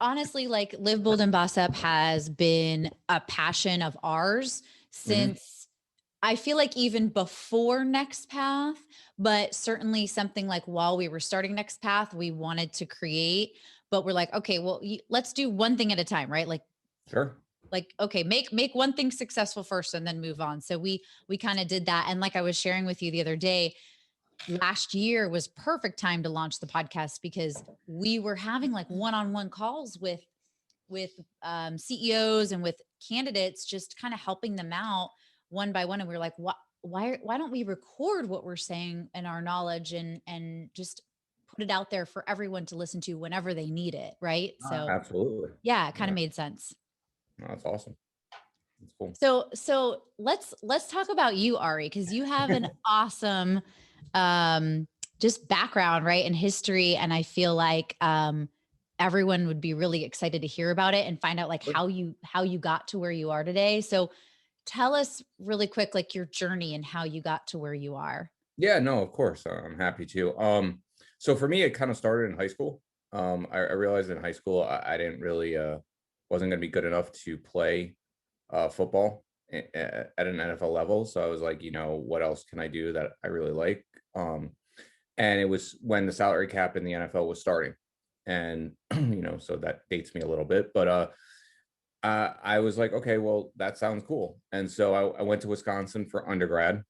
honestly, like Live Bold and Boss Up has been a passion of ours since I feel like even before Next Path, but certainly something like while we were starting Next Path, we wanted to create, but we're like, okay, well, let's do one thing at a time, right? Sure. Like, okay, make one thing successful first and then move on. So we kind of did that. And like I was sharing with you the other day, last year was perfect time to launch the podcast because we were having like one-on-one calls with CEOs and with candidates, just kind of helping them out one by one. And we were like, why don't we record what we're saying and our knowledge and just put it out there for everyone to listen to whenever they need it. Right. So Absolutely. yeah, it kind Yeah. of made sense. No, that's awesome. That's cool. So let's talk about you, Ari, because you have an awesome just background, right, and history. And I feel like everyone would be really excited to hear about it and find out like how you got to where you are today. So tell us really quick, like your journey and how you got to where you are. Yeah, no, of course. I'm happy to. So for me, it kind of started in high school. I realized in high school I didn't really wasn't going to be good enough to play football at an NFL level. So I was like, what else can I do that I really like? And it was when the salary cap in the NFL was starting, and so that dates me a little bit, but I was like, okay, well, that sounds cool. And so I went to Wisconsin for undergrad,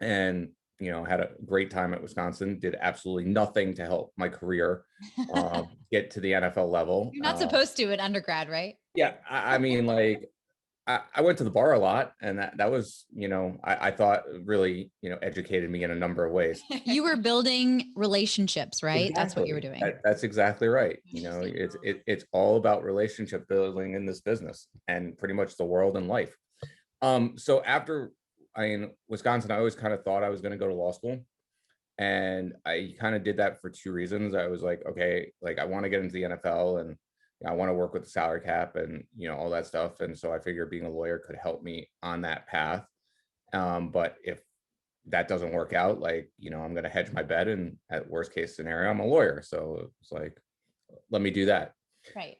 and had a great time at Wisconsin. Did absolutely nothing to help my career get to the NFL level. You're not supposed to in undergrad, right? Yeah, I mean, like I went to the bar a lot, and that was, I thought really, educated me in a number of ways. You were building relationships, right? Exactly. That's what you were doing. That's exactly right. It's all about relationship building in this business and pretty much the world and life. So after Wisconsin, I always kind of thought I was going to go to law school. And I kind of did that for two reasons. I was like, okay, like I want to get into the NFL and I want to work with the salary cap and, all that stuff. And so I figured being a lawyer could help me on that path. But if that doesn't work out, like, I'm going to hedge my bet, and at worst case scenario, I'm a lawyer. So it's like, let me do that. Right.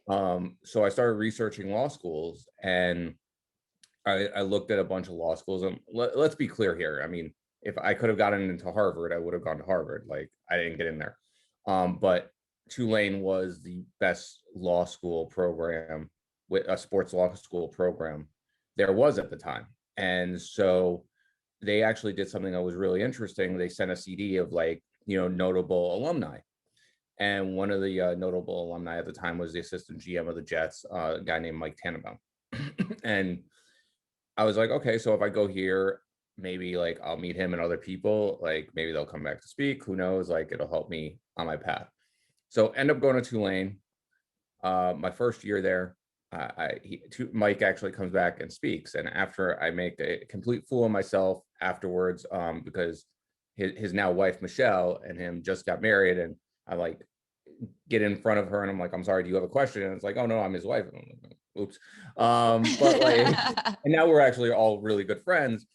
So I started researching law schools, and I looked at a bunch of law schools, and let's be clear here. I mean, if I could have gotten into Harvard, I would have gone to Harvard. Like, I didn't get in there. But Tulane was the best law school program, with a sports law school program there was at the time. And so they actually did something that was really interesting. They sent a CD of like, notable alumni. And one of the notable alumni at the time was the assistant GM of the Jets, a guy named Mike Tannenbaum. And I was like, okay, so if I go here, maybe like I'll meet him and other people, like maybe they'll come back to speak. Who knows? Like it'll help me on my path. So end up going to Tulane. My first year there, Mike actually comes back and speaks. And after I make a complete fool of myself afterwards, because his now wife, Michelle, and him just got married. And I like get in front of her and I'm like, I'm sorry, do you have a question? And it's like, oh no, I'm his wife. Like, oops. But like, and now we're actually all really good friends.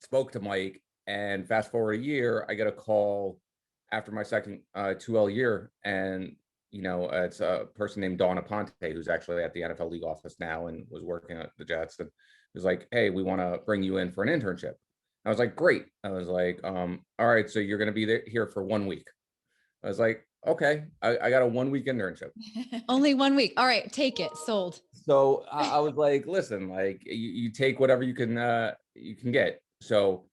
Spoke to Mike, and fast forward a year, I get a call after my second 2L year, and it's a person named Dawn Aponte, who's actually at the NFL league office now and was working at the Jets, and was like, hey, we want to bring you in for an internship. I was like, great. I was like, all right, so you're going to be here for 1 week. I was like, okay, I got a 1 week internship. Only 1 week. All right, take it. Sold. So I was like, listen, like you take whatever you can get. So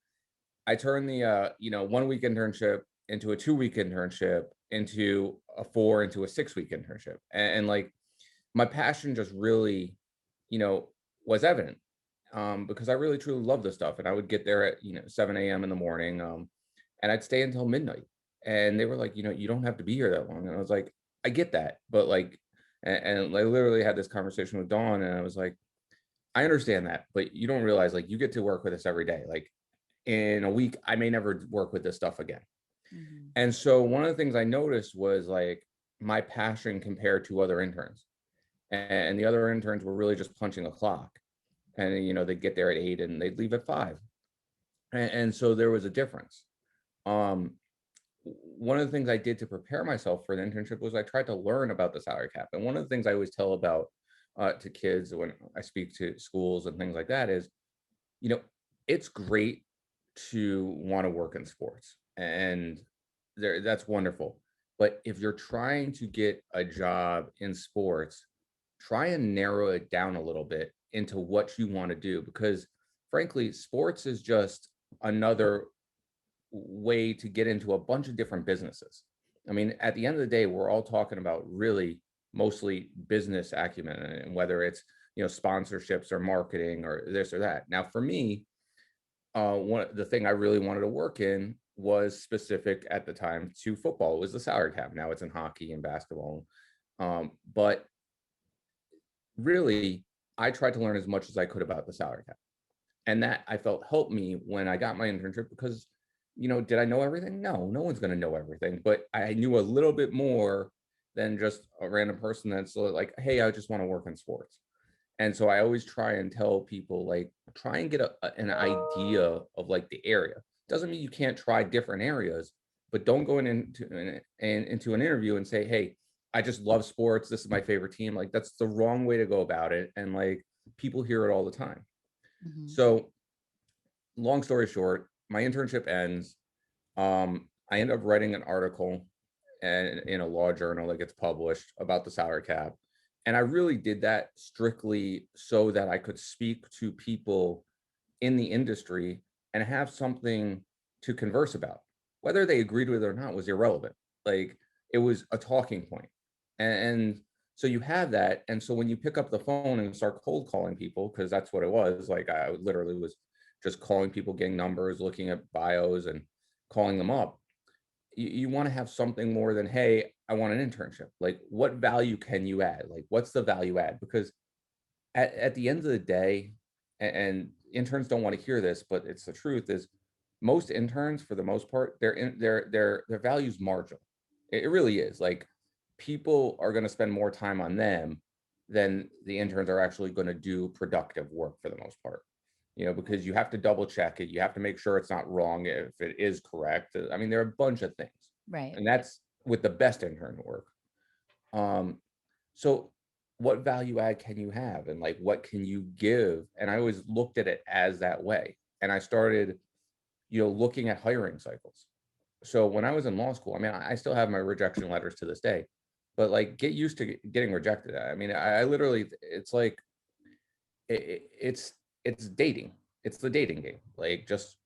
I turned the 1 week internship into a 2 week internship, into a 4, into a 6 week internship. And like my passion just really, was evident, because I really truly love this stuff. And I would get there at, 7 a.m. in the morning, and I'd stay until midnight. And they were like, you don't have to be here that long. And I was like, I get that. But like, and I literally had this conversation with Dawn, and I was like, I understand that, but you don't realize like you get to work with us every day. Like in a week, I may never work with this stuff again. Mm-hmm. And so one of the things I noticed was like my passion compared to other interns, and the other interns were really just punching a clock, and they'd get there at 8 and they'd leave at 5. And so there was a difference. one of the things I did to prepare myself for the internship was I tried to learn about the salary cap. And one of the things I always tell about to kids when I speak to schools and things like that is, you know, it's great to want to work in sports, and that's wonderful. But if you're trying to get a job in sports, try and narrow it down a little bit into what you want to do, because frankly, sports is just another way to get into a bunch of different businesses. I mean, at the end of the day, we're all talking about really mostly business acumen, and whether it's, sponsorships or marketing or this or that. Now, for me, the thing I really wanted to work in was specific at the time to football. It was the salary cap. Now it's in hockey and basketball. But really, I tried to learn as much as I could about the salary cap. And that I felt helped me when I got my internship, because, did I know everything? No, no one's going to know everything, but I knew a little bit more than just a random person that's like, hey, I just want to work in sports. And so I always try and tell people, like, try and get an idea of like the area. Doesn't mean you can't try different areas, but don't go into an interview and say, hey, I just love sports, this is my favorite team. Like, that's the wrong way to go about it. And like, people hear it all the time. Mhm. So long story short, my internship ends. I end up writing an article and in a law journal that gets published about the salary cap. And I really did that strictly so that I could speak to people in the industry and have something to converse about. Whether they agreed with it or not was irrelevant. Like, it was a talking point. And so you have that. And so when you pick up the phone and start cold calling people, because that's what it was, like I literally was just calling people, getting numbers, looking at bios and calling them up. You want to have something more than, hey, I want an internship. Like, what value can you add? Like, what's the value add? Because at the end of the day, and interns don't want to hear this, but it's the truth, is most interns, for the most part, their value's marginal. It really is. Like, people are going to spend more time on them than the interns are actually going to do productive work for the most part. Because you have to double check it. You have to make sure it's not wrong if it is correct. I mean, there are a bunch of things, Right. and that's with the best intern work. Um, so what value add can you have, and like, what can you give? And I always looked at it as that way. And I started, looking at hiring cycles. So when I was in law school, I mean, I still have my rejection letters to this day, but like, get used to getting rejected. I mean, I literally, it's like, it's dating. It's the dating game. Like, just,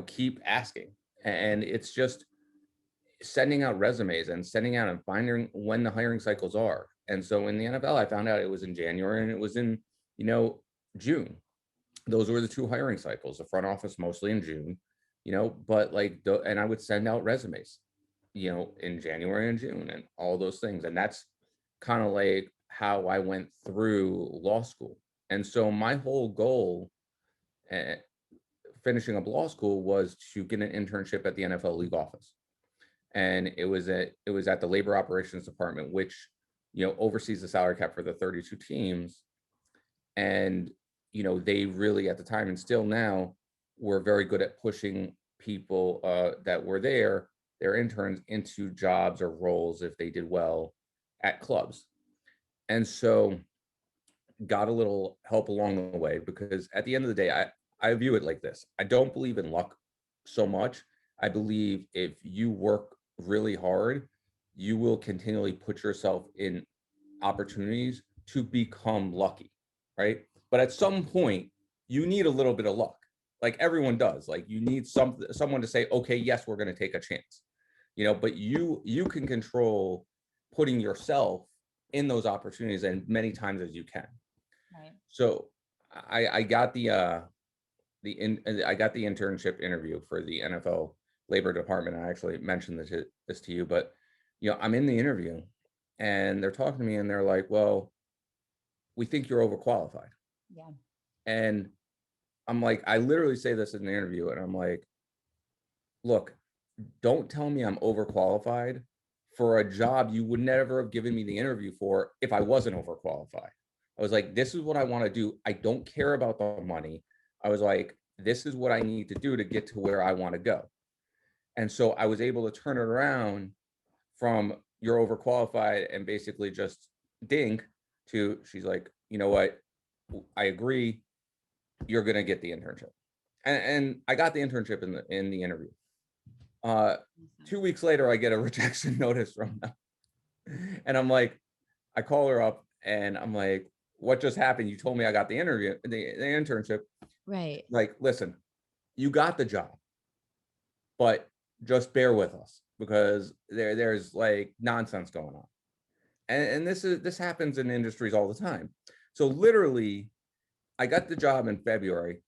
keep asking. And it's just sending out resumes and sending out and finding when the hiring cycles are. And so in the NFL, I found out it was in January and it was in, June. Those were the two hiring cycles, the front office mostly in June, but like, and I would send out resumes, in January and June and all those things. And that's kind of like how I went through law school. And so my whole goal, uh, finishing up law school, was to get an internship at the NFL league office. And it was at the labor operations department, which, oversees the salary cap for the 32 teams. And they really, at the time and still now, were very good at pushing people that were their interns, into jobs or roles if they did well at clubs. And so got a little help along the way, because at the end of the day, I view it like this. I don't believe in luck so much. I believe if you work really hard, you will continually put yourself in opportunities to become lucky, right? But at some point, you need a little bit of luck. Like, everyone does. Like, you need someone to say, okay, yes, we're going to take a chance. But you can control putting yourself in those opportunities and many times as you can. Right. So I got I got the internship interview for the NFL labor department. I actually mentioned this to you, but I'm in the interview and they're talking to me and they're like, well, we think you're overqualified. Yeah. And I'm like, I literally say this in the interview and I'm like, look, don't tell me I'm overqualified for a job you would never have given me the interview for if I wasn't overqualified. I was like, this is what I want to do. I don't care about the money. I was like, this is what I need to do to get to where I want to go. And so I was able to turn it around from you're overqualified and basically just dink to she's like, you know what? I agree. You're going to get the internship. And I got the internship in the interview. 2 weeks later, I get a rejection notice from them. And I'm like, I call her up and I'm like, what just happened? You told me I got the interview, the internship. Right. Like, listen, you got the job, but just bear with us because there's like nonsense going on. And this happens in industries all the time. So literally, I got the job in February,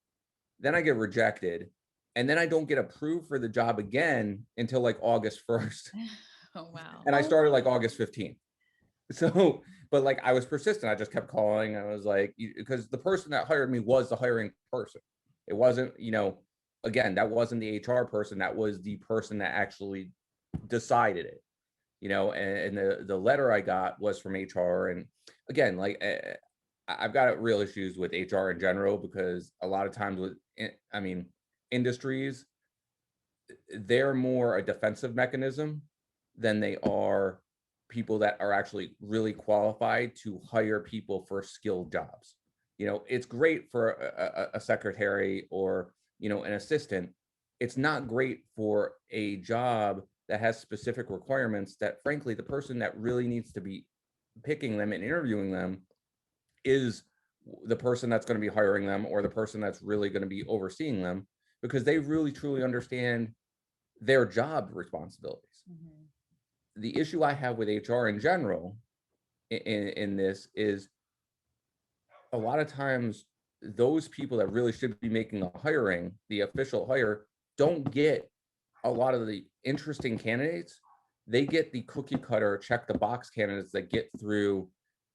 then I get rejected, and then I don't get approved for the job again until like August 1st. Oh, wow. And I started like August 15th. So, but like I was persistent. I just kept calling. I was like, because the person that hired me was the hiring person. It wasn't, again, that wasn't the HR person. That was the person that actually decided it, and the letter I got was from HR. And again, like I've got real issues with HR in general because a lot of times industries, they're more a defensive mechanism than they are people that are actually really qualified to hire people for skilled jobs. It's great for a secretary or, an assistant. It's not great for a job that has specific requirements that, frankly, the person that really needs to be picking them and interviewing them is the person that's going to be hiring them or the person that's really going to be overseeing them because they really truly understand their job responsibilities. Mm-hmm. The issue I have with HR in general in this is a lot of times those people that really should be making the hiring, the official hire, don't get a lot of the interesting candidates. They get the cookie cutter, check the box candidates that get through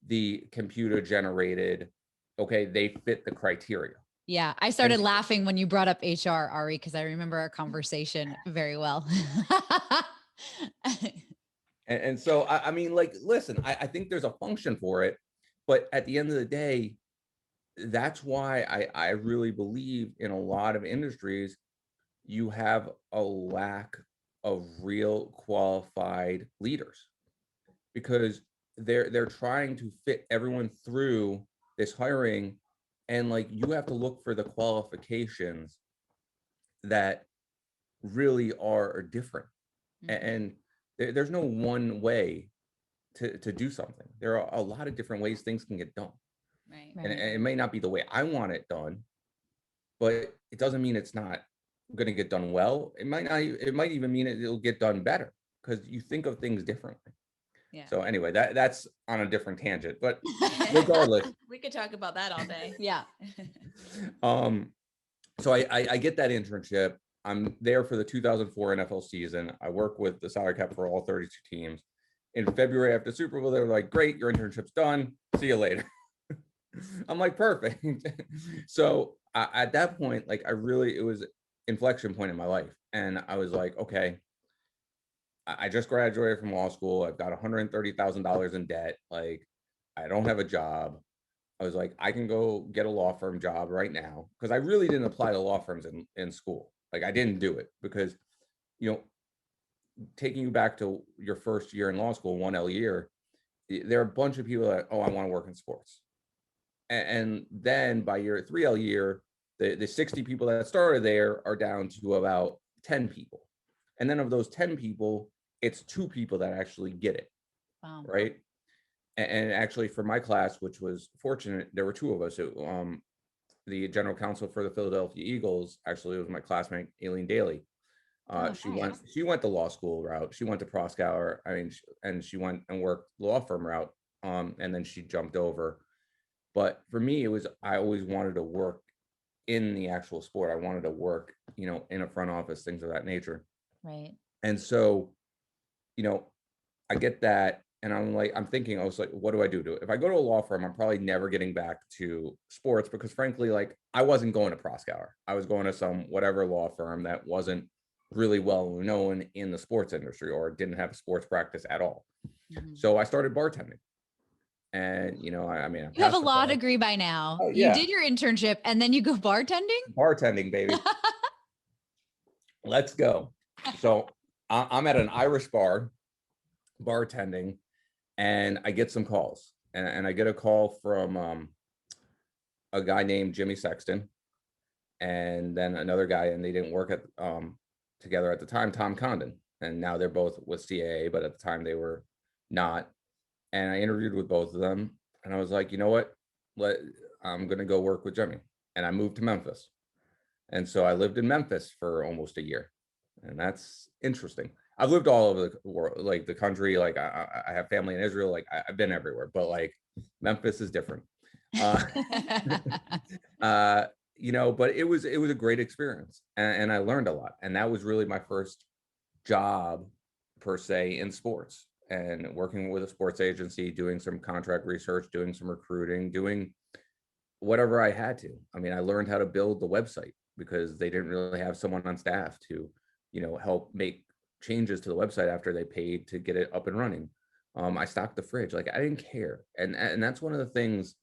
the computer generated, okay, they fit the criteria. Yeah, I started laughing when you brought up HR, Ari, because I remember our conversation very well. And so, I mean, like, listen, I think there's a function for it, but at the end of the day, that's why I really believe in a lot of industries, you have a lack of real qualified leaders because they're trying to fit everyone through this hiring. And like, you have to look for the qualifications that really are different. Mm-hmm. And there's no one way to do something. There are a lot of different ways things can get done. Right. And it may not be the way I want it done, but it doesn't mean it's not going to get done well. It might even mean it'll get done better because you think of things differently. Yeah. So anyway, that's on a different tangent, but regardless, we could talk about that all day. Yeah. So I get that internship. I'm there for the 2004 NFL season. I work with the salary cap for all 32 teams. In February after Super Bowl, they were like, great, your internship's done. See you later. I'm like, perfect. So at that point, like it was inflection point in my life. And I was like, okay, I just graduated from law school. I've got $130,000 in debt. Like, I don't have a job. I was like, I can go get a law firm job right now. Because I really didn't apply to law firms in school. Like, I didn't do it because, taking you back to your first year in law school, 1L year, there are a bunch of people that, I want to work in sports. And then by year 3L year, the 60 people that started there are down to about 10 people. And then of those 10 people, it's 2 people that actually get it. Wow. Right. And actually for my class, which was fortunate, there were 2 of us. The general counsel for the Philadelphia Eagles, actually, was my classmate, Aileen Daly. She went the law school route. She went to Proskauer. And she went and worked law firm route. And then she jumped over. But for me, I always wanted to work in the actual sport. I wanted to work, in a front office, things of that nature. Right. And so, I get that. And I'm thinking, I was like, what do I do? If I go to a law firm, I'm probably never getting back to sports because frankly, like I wasn't going to Proskauer. I was going to some whatever law firm that wasn't really well known in the sports industry or didn't have a sports practice at all. Mm-hmm. So I started bartending. And, you have a law degree by now. Oh, yeah. You did your internship and then you go bartending? Bartending, baby. Let's go. So I'm at an Irish bar, bartending, and I get some calls. And I get a call from a guy named Jimmy Sexton, and then another guy, and they didn't work at together at the time, Tom Condon. And now they're both with CAA, but at the time they were not. And I interviewed with both of them, and I was like, you know what? I'm gonna go work with Jimmy. And I moved to Memphis. And so I lived in Memphis for almost a year. And that's interesting. I've lived all over the world, like the country. Like I have family in Israel. Like I've been everywhere, but like Memphis is different. Uh, but it was a great experience, and I learned a lot. And that was really my first job per se in sports, and working with a sports agency, doing some contract research, doing some recruiting, doing whatever I had to. I mean, I learned how to build the website because they didn't really have someone on staff to, help make changes to the website after they paid to get it up and running. I stocked the fridge. Like I didn't care. And that's one of the things,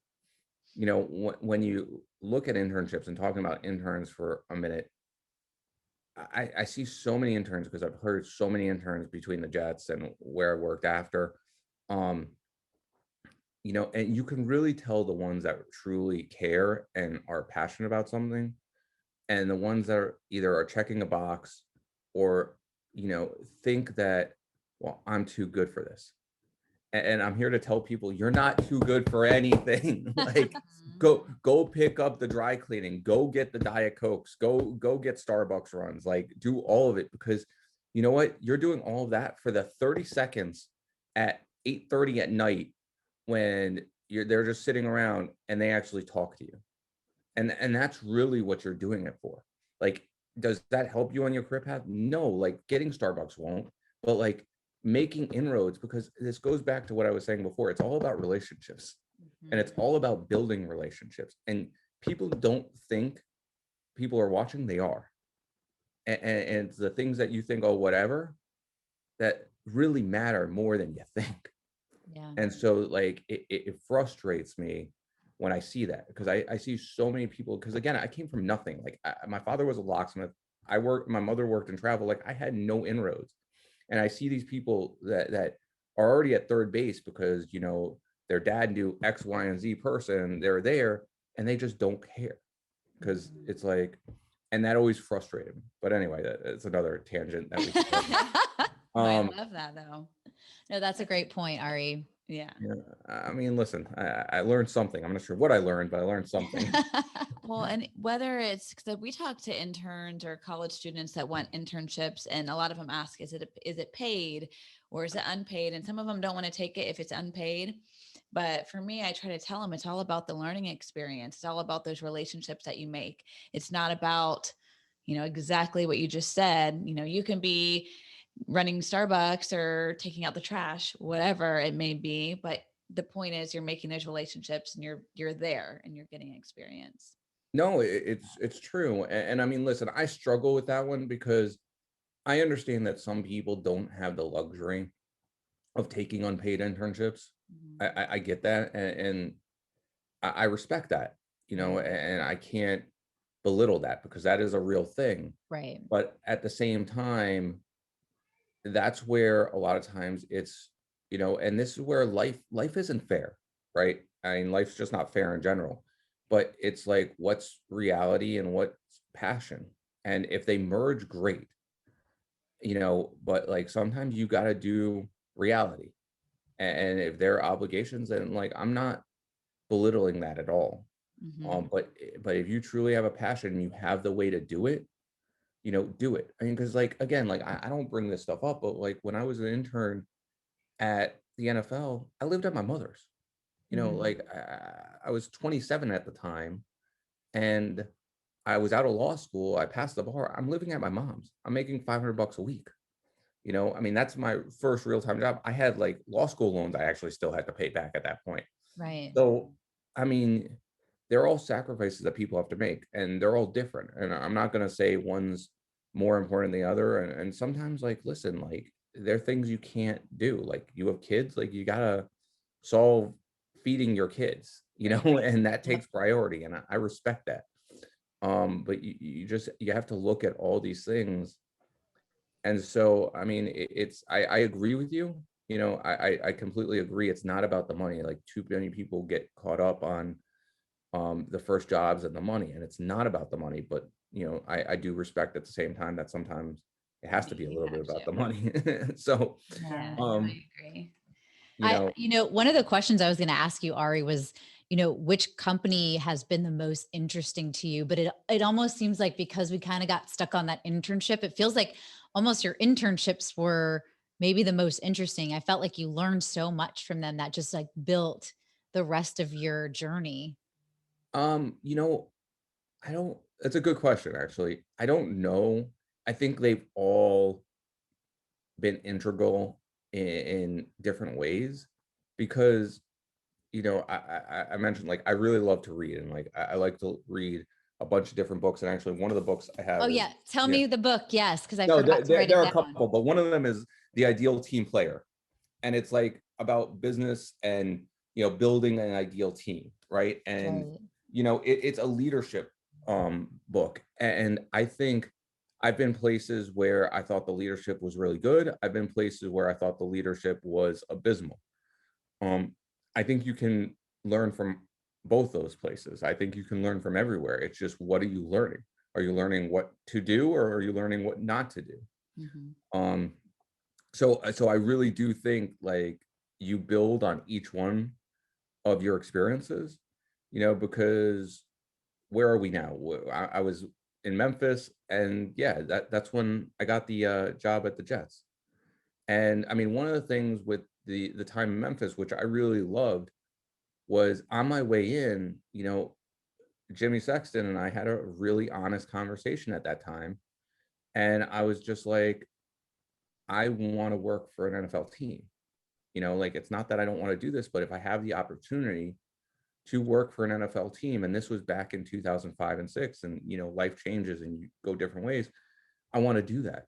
when you look at internships and talking about interns for a minute, I see so many interns because I've heard so many interns between the Jets and where I worked after. And you can really tell the ones that truly care and are passionate about something, and the ones that are either are checking a box or, think that, well, I'm too good for this. And I'm here to tell people you're not too good for anything. Like go pick up the dry cleaning, go get the Diet Cokes, go get Starbucks runs, like do all of it, because you know what? You're doing all of that for the 30 seconds at 8:30 at night when they're just sitting around and they actually talk to you. And that's really what you're doing it for. Like, does that help you on your career path? No, like getting Starbucks won't, but like making inroads, because this goes back to what I was saying before. It's all about relationships, and it's all about building relationships. And people don't think people are watching, they are. And the things that you think, oh, whatever, that really matter more than you think. Yeah. And so like it frustrates me when I see that, because I see so many people, because again, I came from nothing. Like my father was a locksmith. My mother worked in travel. Like I had no inroads. And I see these people that are already at third base because, their dad knew X, Y, and Z person. They're there and they just don't care, because it's like, and that always frustrated me. But anyway, that's another tangent that we can talk about. I love that though. No, that's a great point, Ari. Yeah. I mean, listen, I learned something. I'm not sure what I learned, but I learned something. Well, and whether it's because we talk to interns or college students that want internships, and a lot of them ask, is it paid or is it unpaid? And some of them don't want to take it if it's unpaid. But for me, I try to tell them it's all about the learning experience. It's all about those relationships that you make. It's not about, exactly what you just said. You can be running Starbucks or taking out the trash, whatever it may be. But the point is you're making those relationships and you're there and you're getting experience. No, it's true. And I mean, listen, I struggle with that one because I understand that some people don't have the luxury of taking unpaid internships. I get that, and I respect that, and I can't belittle that, because that is a real thing. Right. But at the same time, that's where a lot of times it's, and this is where life isn't fair, right? I mean, life's just not fair in general. But it's like, what's reality and what's passion? And if they merge, great. But like sometimes you got to do reality. And if there are obligations, then like I'm not belittling that at all. But if you truly have a passion and you have the way to do it, do it. I mean, because like again, like I don't bring this stuff up, but like when I was an intern at the NFL, I lived at my mother's. Like I was 27 at the time, and I was out of law school. I passed the bar. I'm living at my mom's. I'm making $500 a week. I mean, that's my first real-time job. I had like law school loans I actually still had to pay back at that point. Right. So, I mean, they're all sacrifices that people have to make, and they're all different. And I'm not going to say one's more important than the other. And sometimes, like, listen, like, there are things you can't do. Like, you have kids, like, you got to solve feeding your kids, and that takes priority. And I respect that. But you have to look at all these things And so, I mean, I agree with you. I completely agree. It's not about the money. Like, too many people get caught up on the first jobs and the money, and it's not about the money. But, I do respect at the same time that sometimes it has to be a You little bit have about to. the money. So, Yeah, no, um, I agree. One of the questions I was going to ask you, Ari, was, which company has been the most interesting to you? But it almost seems like, because we kind of got stuck on that internship, it feels like almost your internships were maybe the most interesting. I felt like you learned so much from them that just like built the rest of your journey. um, you know, I don't, that's a good question, actually. I don't know. I think they've all been integral in different ways, because, I mentioned, like, I really love to read, and like I like to read a bunch of different books. And actually, one of the books I Oh have is, yeah. Tell yeah, me the book. Yes. Cause I no, forgot to write there it are a down. couple, but one of them is The Ideal Team Player, and it's like about business and, building an ideal team, right? And Right. it's a leadership book, and I think I've been places where I thought the leadership was really good. I've been places where I thought the leadership was abysmal. um I think you can learn from both those places. I think you can learn from everywhere. It's just, what are you learning? Are you learning what to do, or are you learning what not to do? Mhm. um so I really do think, like, you build on each one of your experiences, because where are we now? I was in Memphis, and yeah, that's when I got the job at the Jets. And I mean, one of the things with the time in Memphis, which I really loved, was on my way in, Jimmy Sexton and I had a really honest conversation at that time. And I was just like, I want to work for an NFL team. Like, it's not that I don't want to do this, but if I have the opportunity to work for an NFL team, and this was back in 2005 and 6, and, life changes and you go different ways, I want to do that.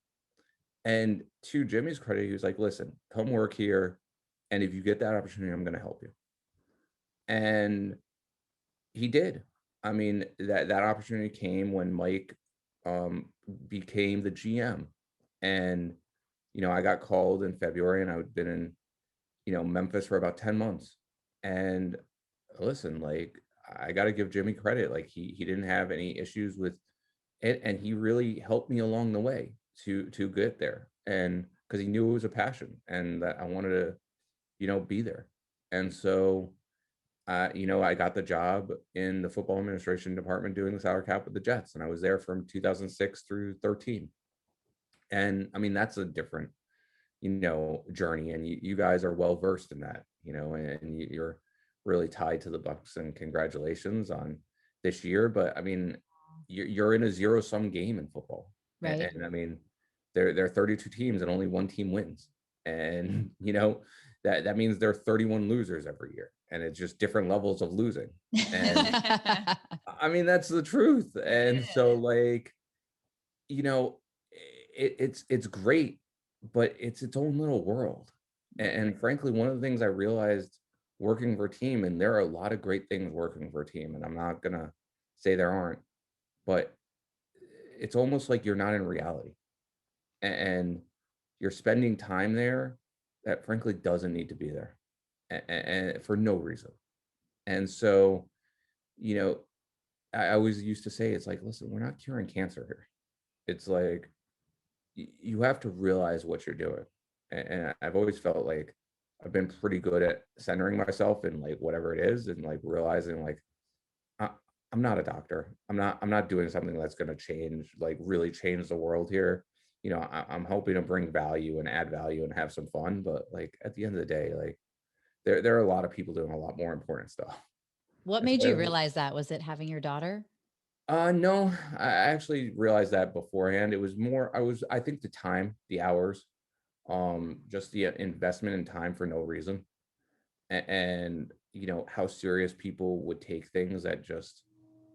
And to Jimmy's credit, he was like, listen, come work here. And if you get that opportunity, I'm going to help you. And he did. I mean, that opportunity came when Mike um, became the GM. And, I got called in February, and I'd been in, Memphis for about 10 months. And listen, like, I got to give Jimmy credit. Like, he didn't have any issues with it, and he really helped me along the way to get there. And because he knew it was a passion, and that I wanted to, be there. And so, I got the job in the football administration department doing the salary cap with the Jets, and I was there from 2006 through 13. And I mean, that's a different, journey, and you guys are well versed in that, and you're really tied to the Bucks, and congratulations on this year. But I mean, you're in a zero-sum game in football. Right. And I mean, there are 32 teams and only one team wins. And that means there are 31 losers every year, and it's just different levels of losing. And I mean, that's the truth. And so, like, you know, it's great, but it's its own little world. And frankly, one of the things I realized working for a team, and there are a lot of great things working for a team, and I'm not gonna say there aren't, but it's almost like you're not in reality, and you're spending time there that frankly doesn't need to be there, and for no reason. And so, you know, I always used to say, it's like, listen, we're not curing cancer here. It's like, you have to realize what you're doing. And I've always felt like I've been pretty good at centering myself in, like, whatever it is, and like realizing, like, I, I'm not a doctor. I'm not doing something that's going to change, like, really change the world here. I'm hoping to bring value and add value and have some fun, but like, at the end of the day, like, there are a lot of people doing a lot more important stuff. What And so made you realize that? Was it having your daughter? no, I actually realized that beforehand. It was more, I think the time, the hours, just the investment in time for no reason. And how serious people would take things that just,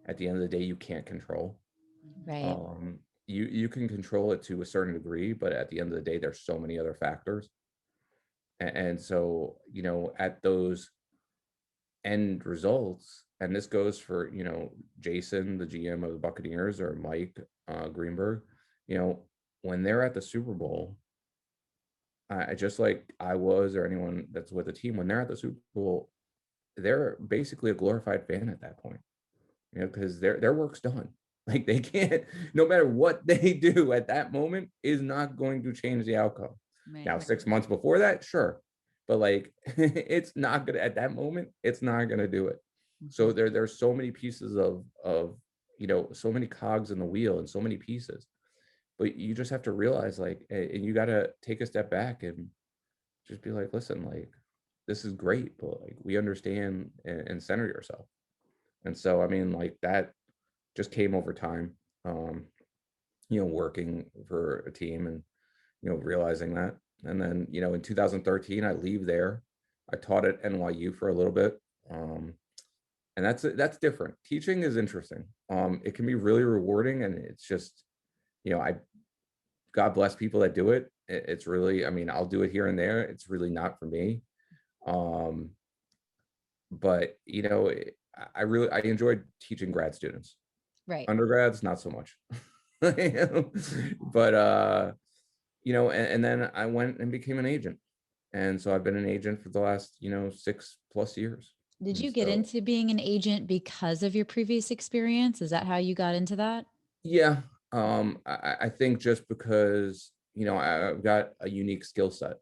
at the end of the day, you can't control. Right. You can control it to a certain degree, but at the end of the day, there's so many other factors. And so, at those end results, and this goes for, Jason, the GM of the Buccaneers, or Mike Greenberg, you know when they're at the Super Bowl, I just like I was, or anyone that's with the team, when they're at the Super Bowl, they're basically a glorified fan at that point, because their work's done. Like they can't, no matter what they do at that moment, is not going to change the outcome. Right. Now, 6 months before that, sure, but like it's not gonna, at that moment, it's not gonna do it. So there's so many pieces of so many cogs in the wheel and so many pieces, but you just have to realize, like, and you got to take a step back and just be like, listen, like, this is great, but like, we understand, and center yourself. And so, I mean, like, that just came over time, working for a team, and, realizing that. And then, in 2013, I leave there. I taught at NYU for a little bit. And that's different. Teaching is interesting. It can be really rewarding, and it's just, I God bless people that do it. It's really, I mean, I'll do it here and there. It's really not for me. Um, but I enjoyed teaching grad students. Right. Undergrads, not so much. But and then I went and became an agent. And so I've been an agent for the last, 6+ years. Did And you get so, into being an agent because of your previous experience? Is that how you got into that? yeah, I think just because, I've got a unique skill set,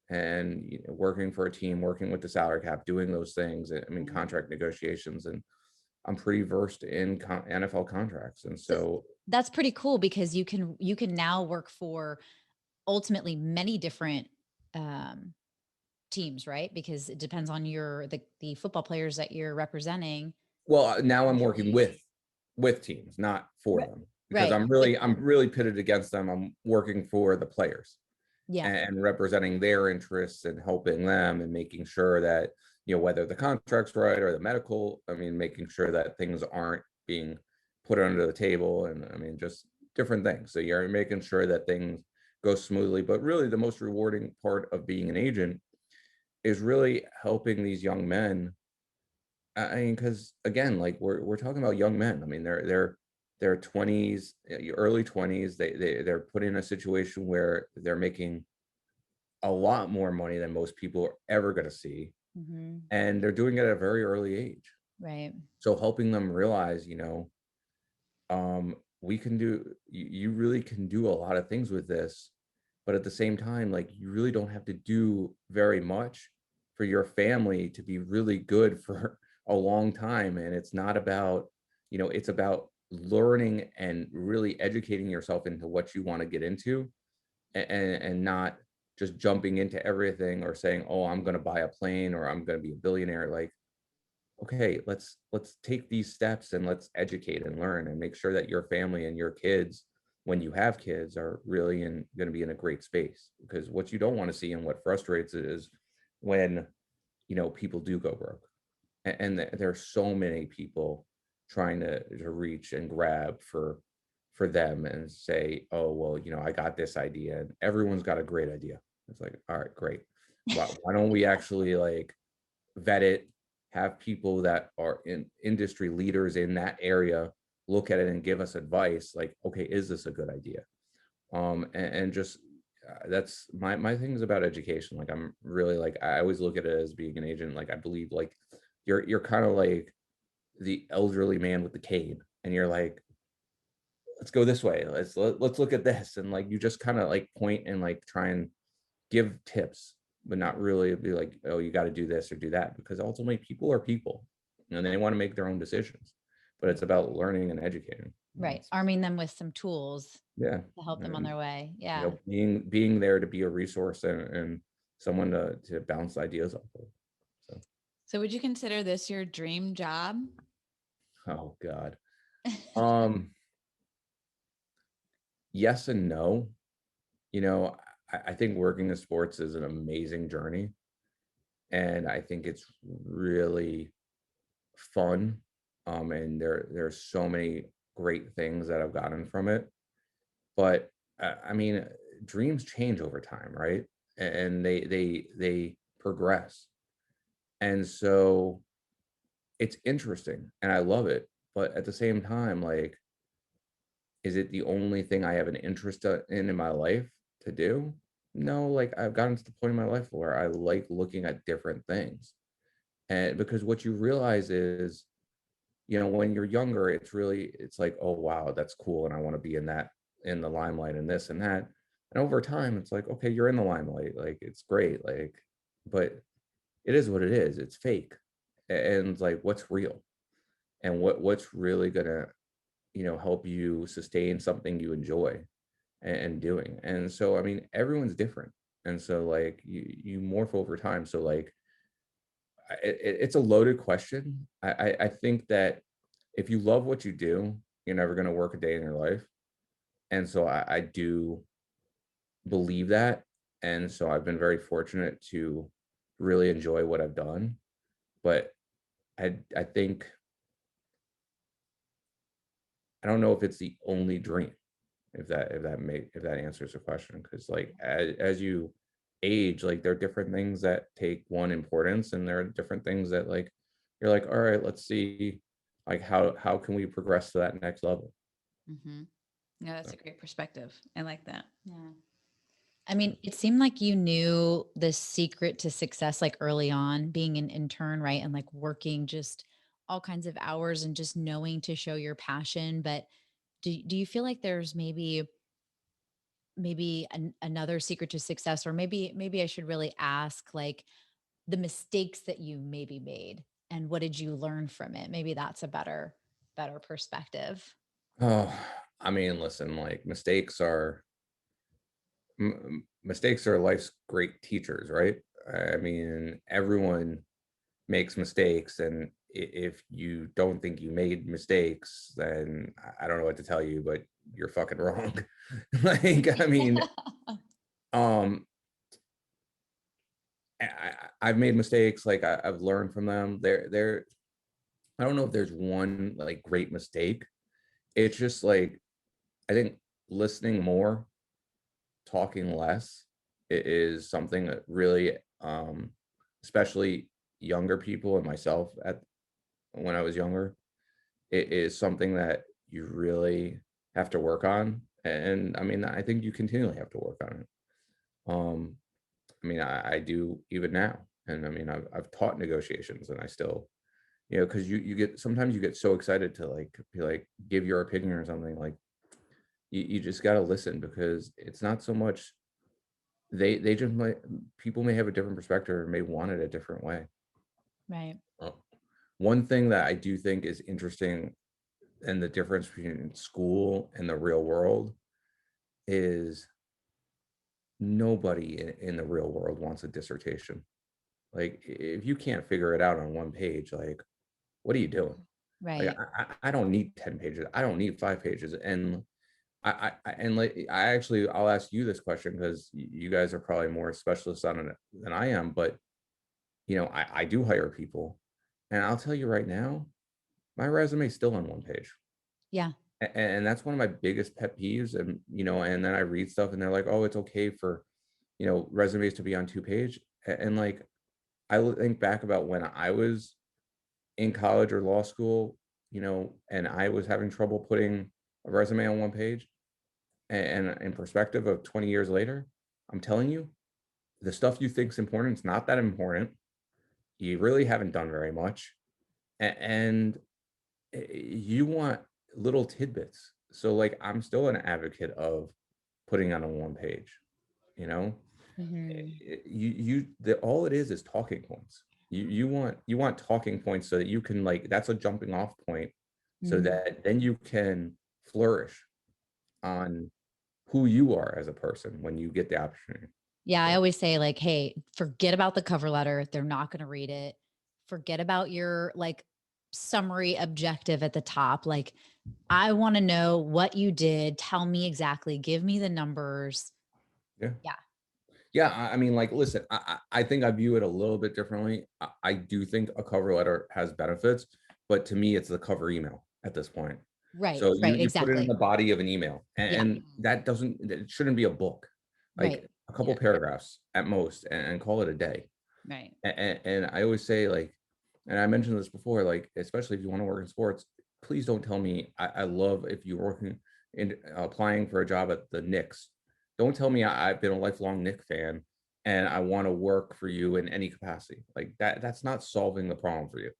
and working for a team, working with the salary cap, doing those things. I mean, contract negotiations, and I'm pretty versed in NFL contracts. And so That's pretty cool because you can now work for ultimately many different um, teams, right? Because it depends on the football players that you're representing. well, now I'm working with teams, not for Right. them, because Right. I'm really pitted against them. I'm working for the players Yeah. and representing their interests and helping them, and making sure that, whether the contract's right or the medical, I mean, making sure that things aren't being put under the table, and I mean, just different things. So you're making sure that things go smoothly. But really, the most rewarding part of being an agent is really helping these young men. I mean, because again, like, we're talking about young men. I mean, they're 20s, early 20s. They're put in a situation where they're making a lot more money than most people are ever going to see, Mm-hmm. and they're doing it at a very early age. Right. So helping them realize, we can do, you really can do a lot of things with this, but at the same time, like, you really don't have to do very much for your family to be really good for a long time. And it's not about, it's about learning and really educating yourself into what you want to get into, and not just jumping into everything, or saying, oh, I'm going to buy a plane, or I'm going to be a billionaire. Like, okay, let's take these steps, and let's educate and learn, and make sure that your family and your kids, when you have kids, are really going to be in a great space. Because what you don't want to see, and what frustrates, is when, people do go broke. And there are so many people trying to reach and grab for them, and say, oh, well, I got this idea, and everyone's got a great idea. It's like, all right, great. Why don't we actually, like, vet it, have people that are in industry leaders in that area look at it and give us advice, like, okay, is this a good idea? And just, that's my things about education. Like, I'm really, like, I always look at it as being an agent. Like, I believe, like, you're kind of like the elderly man with the cane, and you're like, let's go this way, let's look at this, and, like, you just kind of, like, point and, like, try and give tips, but not really be like, oh, you got to do this or do that, because ultimately people are people, and they want to make their own decisions. But it's about learning and educating. Right. Arming them with some tools Yeah. to help them on their way. You Yeah. know, being there to be a resource, and someone to bounce ideas off of. So would you consider this your dream job? Oh God. Um, yes and no. I think working in sports is an amazing journey, and I think it's really fun. And there's so many great things that I've gotten from it. But I mean, dreams change over time, right? And they progress. And so it's interesting, and I love it. But at the same time, like, Is it the only thing I have an interest in my life to do? No, like I've gotten to the point in my life where I like looking at different things. And because what you realize is, when you're younger, it's like, oh wow, that's cool. And I want to be in the limelight and this and that. And over time, it's like, okay, you're in the limelight. Like it's great. Like, but it is what it is. It's fake. And like, what's real? And what's really gonna, help you sustain something you enjoy and doing. And so, I mean, everyone's different. And so like you morph over time. So like it's a loaded question. I think that if you love what you do, you're never going to work a day in your life. And so I do believe that. And so I've been very fortunate to really enjoy what I've done. But I think I don't know if it's the only dream, if that answers the question. Because like as you age, like there are different things that take one importance, and there are different things that like you're like, all right, let's see, like how can we progress to that next level. Mm-hmm. Yeah, that's So, a great perspective. I like that. Yeah. I mean, it seemed like you knew the secret to success like early on, being an intern, right? And like working just all kinds of hours and just knowing to show your passion. But do you feel like there's maybe another secret to success, or maybe I should really ask like the mistakes that you maybe made and what did you learn from it? Maybe that's a better perspective. oh, I mean, listen, like mistakes are life's great teachers, right? I mean, everyone makes mistakes, and if you don't think you made mistakes, then I don't know what to tell you, but you're fucking wrong. Like, I mean, um I've made mistakes, like I've learned from them. I don't know if there's one like great mistake. It's just like I think listening more, talking less is something that really especially younger people and myself at when I was younger, it is something that you really have to work on. And I mean, I think you continually have to work on it. Um, I mean, I do even now. And I mean, I've taught negotiations, and I still, because you get sometimes you get so excited to like be like give your opinion or something. Like you just got to listen, because it's not so much they just might people may have a different perspective or may want it a different way. Right. Uh, One thing that I do think is interesting, and the difference between school and the real world, is nobody in the real world wants a dissertation. Like if you can't figure it out on one page, like what are you doing? Like Right. I don't need 10 pages. I don't need 5 pages. And and like I actually I'll ask you this question, because you guys are probably more specialists on it than I am. But I do hire people, and I'll tell you right now, my resume is still on one page. Yeah. And that's one of my biggest pet peeves. And and then I read stuff and they're like, oh, it's okay for resumes to be on 2 page. And like think back about when I was in college or law school, and I was having trouble putting a resume on one page. And in perspective of 20 years later, I'm telling you, the stuff you think is important is not that important. You really haven't done very much. And you want little tidbits. So like I'm still an advocate of putting on a one page, you know. Hmm. All it is talking points. You want talking points so that you can, like, that's a jumping off point, so Hmm. that then you can flourish on who you are as a person when you get the opportunity. Yeah, I So always say like, hey, forget about the cover letter. They're not going to read it. Forget about your like summary objective at the top. Like, I want to know what you did. Tell me exactly. Give me the numbers. yeah. Yeah. Yeah, I mean, like, listen, I think I view it a little bit differently. I do think a cover letter has benefits, but to me, it's the cover email at this point. Right. So Right. you put it in Exactly. the body of an email, Yeah. and it shouldn't be a book, Right. like a couple Yeah. paragraphs at most, and call it a day. Right. And I always say, like, and I mentioned this before, like, especially if you want to work in sports, please don't tell me I love if you're working, in applying for a job at the Knicks. Don't tell me I've been a lifelong Knicks fan and I want to work for you in any capacity. Like that's not solving the problem for you.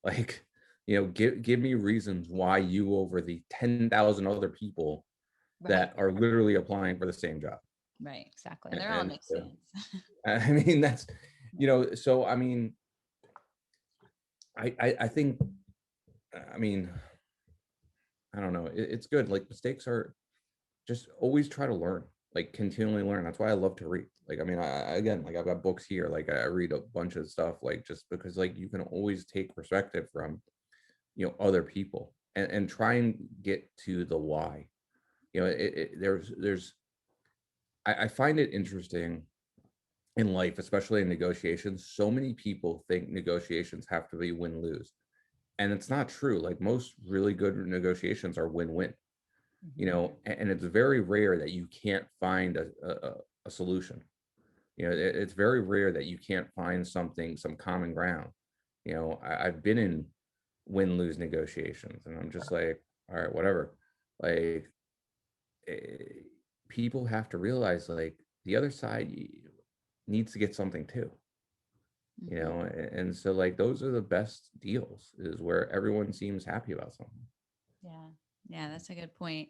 Like, give me reasons why you over the 10,000 other people Right. that are literally applying for the same job. Right. Exactly. And they're all Knicks fans. I mean, that's, so I mean, I think, I mean, I don't know. It's good. Like mistakes are just always try to learn, like continually learn. That's why I love to read. Like, I mean, again, like I've got books here, like I read a bunch of stuff, like just because like you can always take perspective from, other people and try and get to the why. I find it interesting in life, especially in negotiations. So many people think negotiations have to be win-lose. And it's not true. Like most really good negotiations are win-win, and it's very rare that you can't find a solution. It's very rare that you can't find some common ground. I've been in win-lose negotiations and I'm just like, all right, whatever. Like, people have to realize like the other side needs to get something too, and so like those are the best deals, is where everyone seems happy about something. Yeah, that's a good point.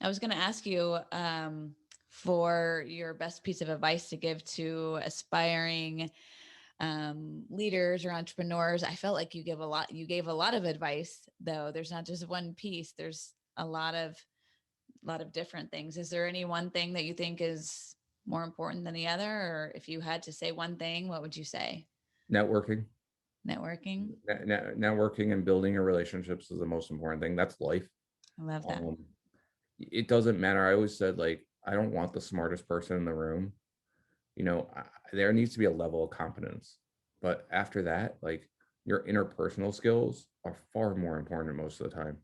I was going to ask you for your best piece of advice to give to aspiring leaders or entrepreneurs. I felt like you gave a lot of advice, though. There's not just one piece. There's a lot of different things. Is there any one thing that you think is more important than the other? Or if you had to say one thing, what would you say? Networking. Networking and building your relationships is the most important thing. That's life. I love that. It doesn't matter. I always said, like, I don't want the smartest person in the room. There needs to be a level of competence, but after that, like, your interpersonal skills are far more important most of the time.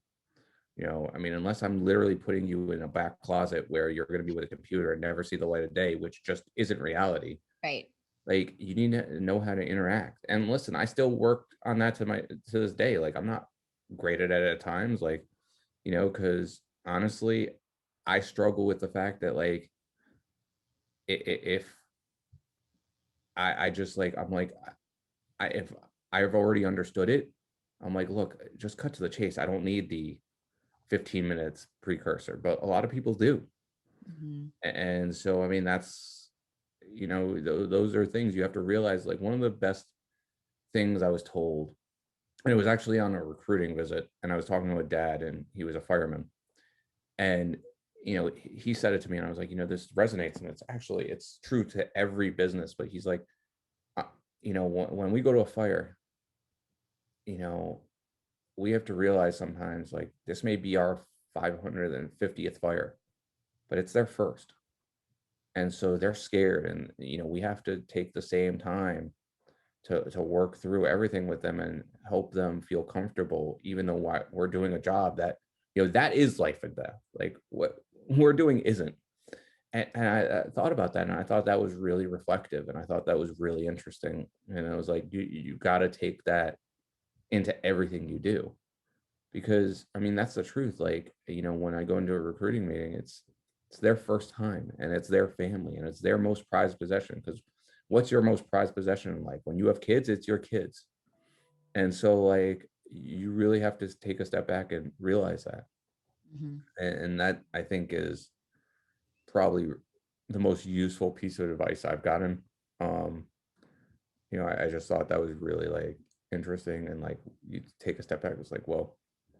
I mean, unless I'm literally putting you in a back closet where you're going to be with a computer and never see the light of day, which just isn't reality. Right. Like, you need to know how to interact. And listen, I still work on that to this day. Like, I'm not great at it at times, like, because honestly, I struggle with the fact that, like, if I just like, I'm like, if I've already understood it, I'm like, look, just cut to the chase. I don't need the 15 minutes precursor, but a lot of people do. And so, I mean, that's, those are things you have to realize. Like, one of the best things I was told, and it was actually on a recruiting visit, and I was talking to a dad, and he was a fireman, and he said it to me, and I was like, this resonates, and it's true to every business. But he's like, when we go to a fire, we have to realize sometimes, like, this may be our 550th fire, but it's their first. And so they're scared, and, we have to take the same time to work through everything with them and help them feel comfortable, even though we're doing a job that, that is life and death. Like, what we're doing isn't. And I thought about that, and I thought that was really reflective, and I thought that was really interesting. And I was like, you got to take that into everything you do, because I mean, that's the truth. Like, when I go into a recruiting meeting, it's their first time, and it's their family, and it's their most prized possession. Because what's your most prized possession in life? When you have kids, it's your kids. And so, like, you really have to take a step back and realize that. And that, I think, is probably the most useful piece of advice I've gotten. I just thought that was really, like, interesting, and, like, you take a step back, it's like, whoa.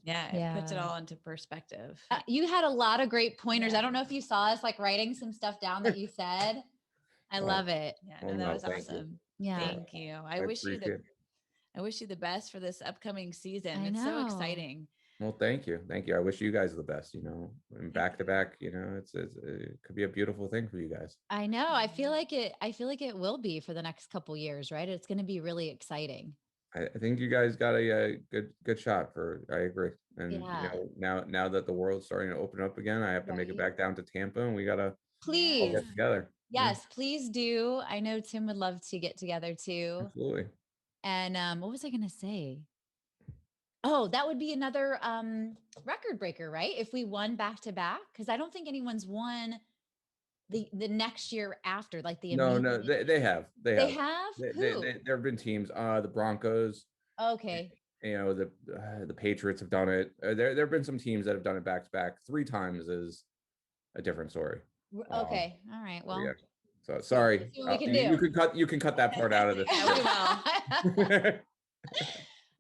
Yeah, it puts it all into perspective. You had a lot of great pointers. I don't know if you saw us like writing some stuff down that you said. I love it. Yeah, that was awesome. Yeah. Thank you. I wish you the best for this upcoming season. It's so exciting. Well, thank you. I wish you guys the best, and back to back, it could be a beautiful thing for you guys. I know. I feel like it will be for the next couple years, right? It's going to be really exciting. I think you guys got a good shot I agree. And now that the world's starting to open up again, I have to make it back down to Tampa, and we gotta all get together. Yes, please do. I know Tim would love to get together too. Absolutely. And what was I gonna say? Oh, that would be another record breaker, right? If we won back to back, because I don't think anyone's won the next year after, like the No, immediate. they have. They have? Who? There have been teams, the Broncos, Okay. the Patriots have done it. There have been some teams that have done it back to back. 3 times is a different story. Okay. All right. Well, Yeah. So sorry. let's see what we can You do. can cut that part out of this. Yeah, we will.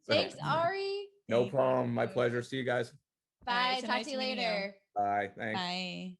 So, Thanks, Ari. no problem. My pleasure. See you guys. Bye. All right, so Talk nice to you meeting you. later. Bye. Thanks. Bye.